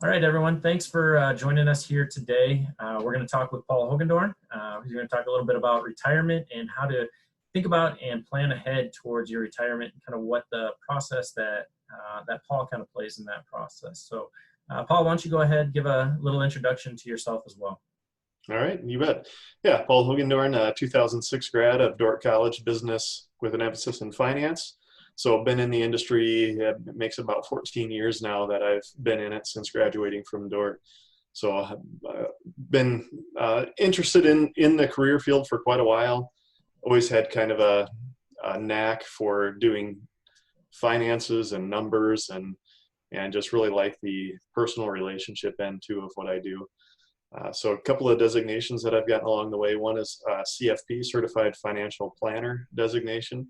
All right, everyone. Thanks for joining us here today. We're going to talk with Paul Hogendorn. He's going to talk a little bit about retirement and how to think about and plan ahead towards your retirement and kind of what the process that Paul kind of plays in that process. So, Paul, why don't you go ahead, give a little introduction to yourself as well. All right, you bet. Yeah, Paul Hogendorn, 2006 grad of Dordt College, business with an emphasis in finance. So I've been in the industry, it makes about 14 years now that I've been in it since graduating from Dordt. So I've been interested in the career field for quite a while. Always had kind of a knack for doing finances and numbers and just really like the personal relationship end too of what I do. So a couple of designations that I've gotten along the way. One is CFP, Certified Financial Planner designation.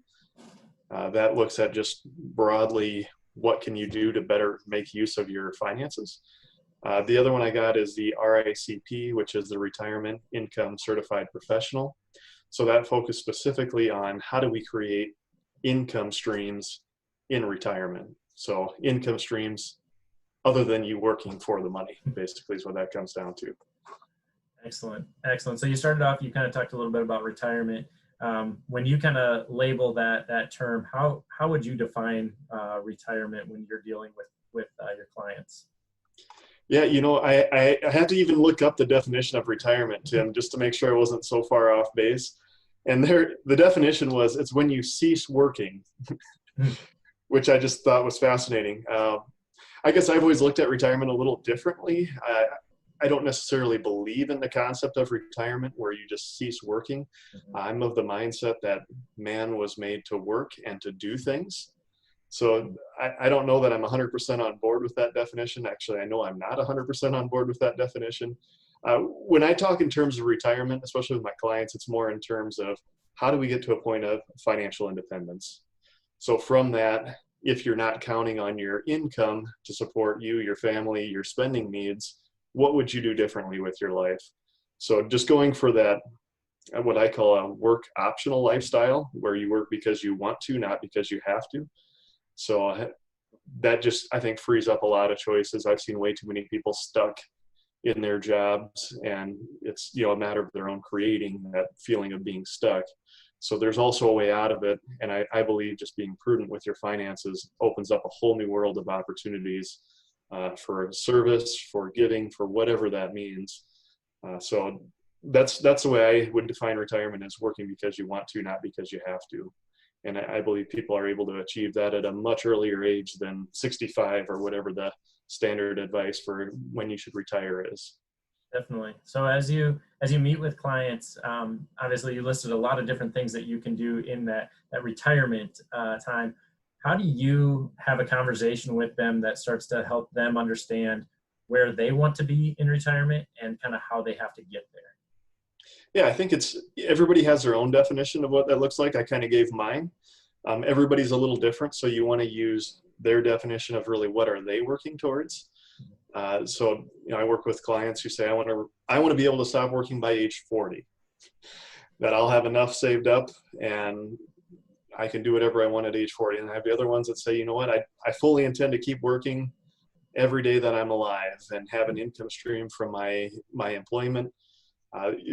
That looks at just broadly what can you do to better make use of your finances. The other one I got is the RICP, which is the Retirement Income Certified Professional. So that focuses specifically on how do we create income streams in retirement. So income streams other than you working for the money, basically is what that comes down to. Excellent. Excellent. So you started off, you kind of talked a little bit about retirement. When you kind of label that term, how would you define retirement when you're dealing with your clients? Yeah, I had to even look up the definition of retirement, Tim, just to make sure I wasn't so far off base. And the definition was it's when you cease working, which I just thought was fascinating. I guess I've always looked at retirement a little differently. I don't necessarily believe in the concept of retirement where you just cease working. I'm of the mindset that man was made to work and to do things. So I don't know that I'm 100% on board with that definition. Actually, I know I'm not 100% on board with that definition. When I talk in terms of retirement, especially with my clients, it's more in terms of how do we get to a point of financial independence. So from that, if you're not counting on your income to support you, your family, your spending needs, what would you do differently with your life? So just going for that, what I call a work optional lifestyle, where you work because you want to, not because you have to. So that just, I think, frees up a lot of choices. I've seen way too many people stuck in their jobs, and it's, a matter of their own creating that feeling of being stuck. So there's also a way out of it. And I believe just being prudent with your finances opens up a whole new world of opportunities for service, for giving, for whatever that means. So that's the way I would define retirement, as working because you want to, not because you have to. And I believe people are able to achieve that at a much earlier age than 65 or whatever the standard advice for when you should retire is. Definitely. So as you meet with clients, obviously you listed a lot of different things that you can do in that retirement time. How do you have a conversation with them that starts to help them understand where they want to be in retirement and kind of how they have to get there? Yeah, I think everybody has their own definition of what that looks like. I kind of gave mine. Everybody's a little different, so you want to use their definition of really what are they working towards. So I work with clients who say, I want to be able to stop working by age 40, that I'll have enough saved up and I can do whatever I want at age 40. And I have the other ones that say, you know what, I fully intend to keep working every day that I'm alive and have an income stream from my employment.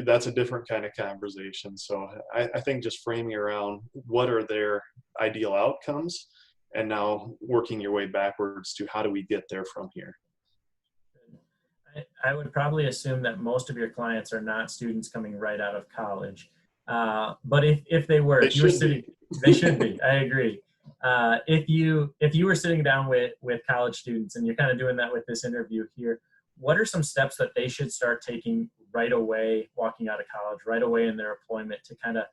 That's a different kind of conversation. So I think just framing around what are their ideal outcomes and now working your way backwards to how do we get there from here. I would probably assume that most of your clients are not students coming right out of college. But if they were, they should be. I agree. If you were sitting down with college students, and you're kind of doing that with this interview here, what are some steps that they should start taking right away, walking out of college, right away in their employment, to kind of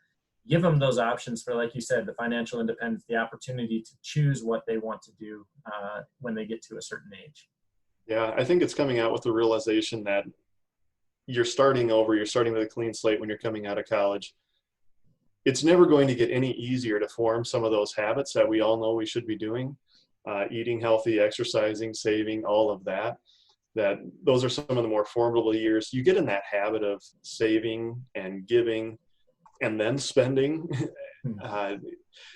give them those options for, like you said, the financial independence, the opportunity to choose what they want to do when they get to a certain age? Yeah, I think it's coming out with the realization that you're starting over, you're starting with a clean slate when you're coming out of college. It's never going to get any easier to form some of those habits that we all know we should be doing, eating healthy, exercising, saving, all of that. That those are some of the more formidable years. You get in that habit of saving and giving and then spending.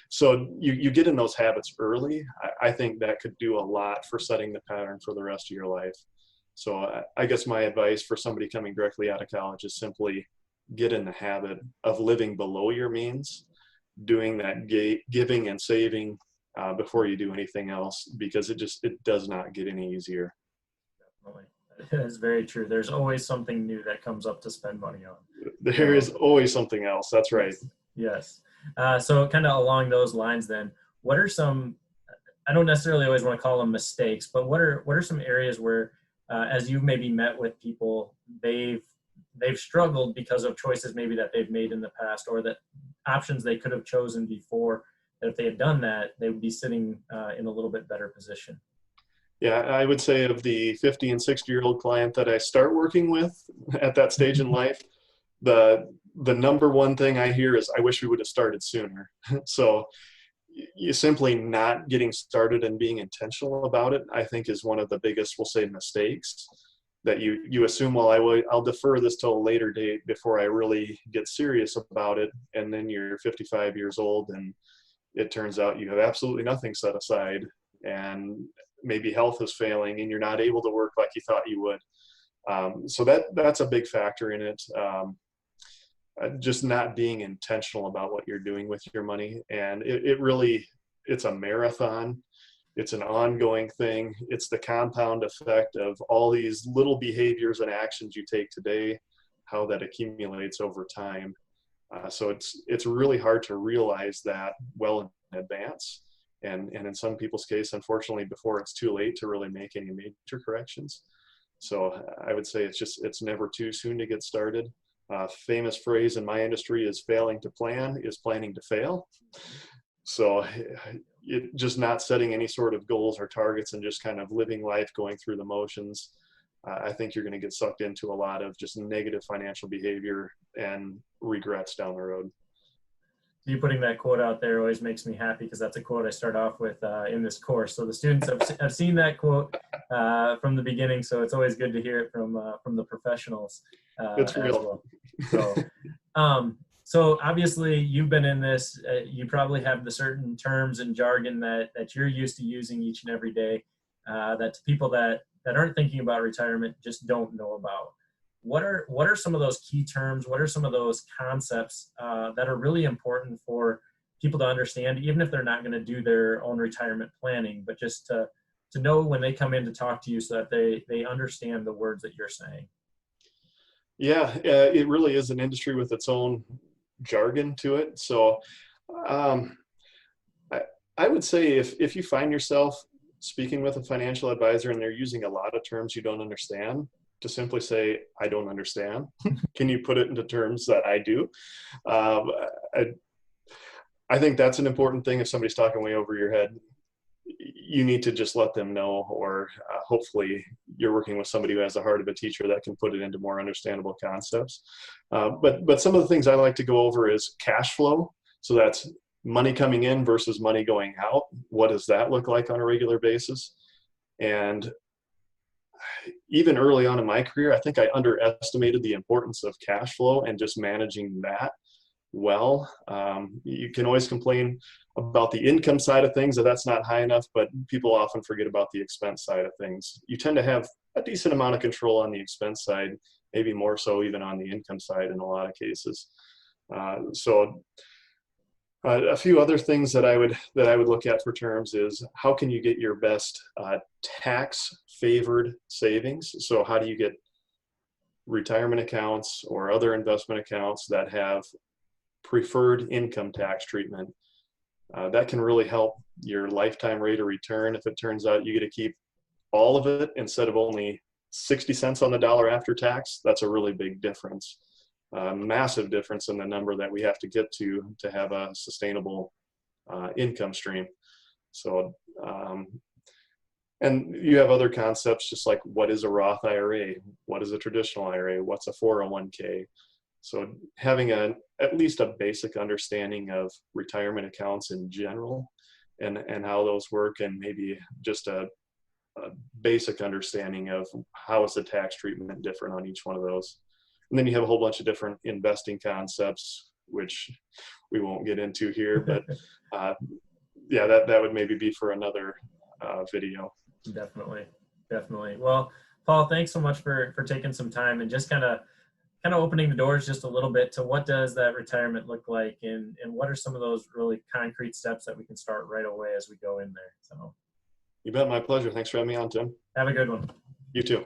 So you get in those habits early. I think that could do a lot for setting the pattern for the rest of your life. So I guess my advice for somebody coming directly out of college is simply get in the habit of living below your means, doing that giving and saving before you do anything else, because it does not get any easier. Definitely. That's very true. There's always something new that comes up to spend money on. There is always something else. That's right. Yes. So kind of along those lines then, what are some, I don't necessarily always want to call them mistakes, but what are some areas where, as you've maybe met with people, they've struggled because of choices maybe that they've made in the past, or that options they could have chosen before, that if they had done that, they would be sitting in a little bit better position? Yeah, I would say of the 50 and 60-year-old client that I start working with at that stage in life, the number one thing I hear is, I wish we would have started sooner. So you simply not getting started and being intentional about it, I think, is one of the biggest, we'll say, mistakes, that you assume, well, I'll defer this till a later date before I really get serious about it. And then you're 55 years old and it turns out you have absolutely nothing set aside, and maybe health is failing and you're not able to work like you thought you would. So that's a big factor in it. Just not being intentional about what you're doing with your money. And it really, it's a marathon. It's an ongoing thing. It's the compound effect of all these little behaviors and actions you take today, how that accumulates over time. So it's really hard to realize that well in advance. And in some people's case, unfortunately, before it's too late to really make any major corrections. So I would say it's never too soon to get started. Famous phrase in my industry is, failing to plan is planning to fail. So just not setting any sort of goals or targets and just kind of living life going through the motions. I think you're going to get sucked into a lot of just negative financial behavior and regrets down the road. You putting that quote out there always makes me happy, because that's a quote I start off with in this course. So the students have seen that quote from the beginning. So it's always good to hear it from the professionals. It's real. Well. So obviously you've been in this. You probably have the certain terms and jargon that you're used to using each and every day, that to people that aren't thinking about retirement just don't know about. What are some of those key terms? What are some of those concepts that are really important for people to understand, even if they're not going to do their own retirement planning, but just to know when they come in to talk to you, so that they understand the words that you're saying? Yeah, it really is an industry with its own jargon to it. So I would say if you find yourself speaking with a financial advisor and they're using a lot of terms you don't understand, to simply say, I don't understand. Can you put it into terms that I do? I think that's an important thing. If somebody's talking way over your head, you need to just let them know, or hopefully you're working with somebody who has the heart of a teacher that can put it into more understandable concepts. But some of the things I like to go over is cash flow. So that's money coming in versus money going out. What does that look like on a regular basis? And even early on in my career, I think I underestimated the importance of cash flow and just managing that well. You can always complain about the income side of things, that's not high enough, but people often forget about the expense side of things. You tend to have a decent amount of control on the expense side, maybe more so even on the income side in a lot of cases. A few other things that I would look at for terms is, how can you get your best tax favored savings? So how do you get retirement accounts or other investment accounts that have preferred income tax treatment? That can really help your lifetime rate of return. If it turns out you get to keep all of it instead of only 60 cents on the dollar after tax, that's a really big difference. Massive difference in the number that we have to get to have a sustainable income stream. So, and you have other concepts, just like, what is a Roth IRA? What is a traditional IRA? What's a 401k? So having at least a basic understanding of retirement accounts in general and how those work, and maybe just a basic understanding of how is the tax treatment different on each one of those. And then you have a whole bunch of different investing concepts, which we won't get into here, but yeah, that would maybe be for another video. Definitely. Well, Paul, thanks so much for taking some time and just kind of opening the doors just a little bit to what does that retirement look like, and what are some of those really concrete steps that we can start right away as we go in there. So You bet. My pleasure. Thanks for having me on, Tim. have a good one. You too.